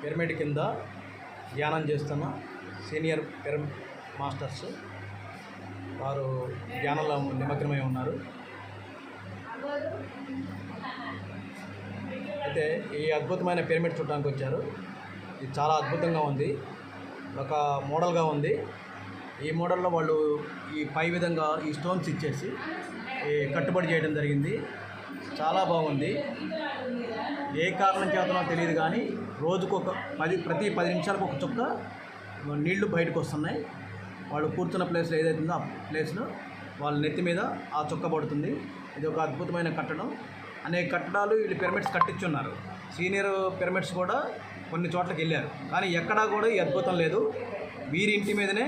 Pyramid కింద ధ్యానం చేస్తున్న సీనియర్ మాస్టర్స్ వారు ధ్యానంలో నిమగ్నమై ఉన్నారు. అయితే ఈ అద్భుతమైన పిరమిడ్ చూడడానికి వచ్చారు. ఇది చాలా అద్భుతంగా ఉంది, ఒక మోడల్గా ఉంది. ఈ మోడల్లో వాళ్ళు ఈ పై విధంగా ఈ స్టోన్స్ ఇచ్చేసి కట్టుబడి చేయడం జరిగింది. చాలా బాగుంది. ఏ కారణం చేతనో తెలియదు కానీ రోజుకు ప్రతి 10 నిమిషాలకు ఒక చుక్క నీళ్లు బయటకు వస్తున్నాయి. వాళ్ళు కూర్చున్న ప్లేస్లో ఏదైతే ఉందో ఆ ప్లేస్లో వాళ్ళ నెత్తి మీద ఆ చుక్క పడుతుంది. ఇది ఒక అద్భుతమైన కట్టడం. అనేక కట్టడాలు వీళ్ళు పిరమిడ్స్ కట్టించున్నారు. సీనియర్ పిరమిడ్స్ కూడా కొన్ని చోట్లకి వెళ్ళారు, కానీ ఎక్కడా కూడా ఈ అద్భుతం లేదు. వీరి ఇంటి మీదనే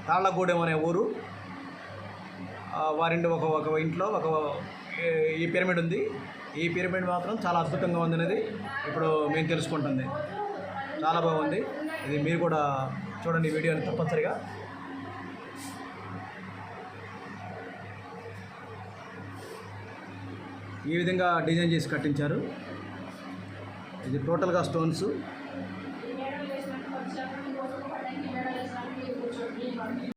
తాళ్ళగూడెం అనే ఊరు, వారింటి ఒక ఇంట్లో ఈ పిరమిడ్ ఉంది. ఈ పిరమిడ్ మాత్రం చాలా అద్భుతంగా ఉంది అనేది ఇప్పుడు మేము తెలుసుకుంటుంది. చాలా బాగుంది. ఇది మీరు కూడా చూడండి ఈ వీడియోని తప్పనిసరిగా. ఈ విధంగా డిజైన్ చేసి కట్టించారు. ఇది టోటల్గా స్టోన్స్.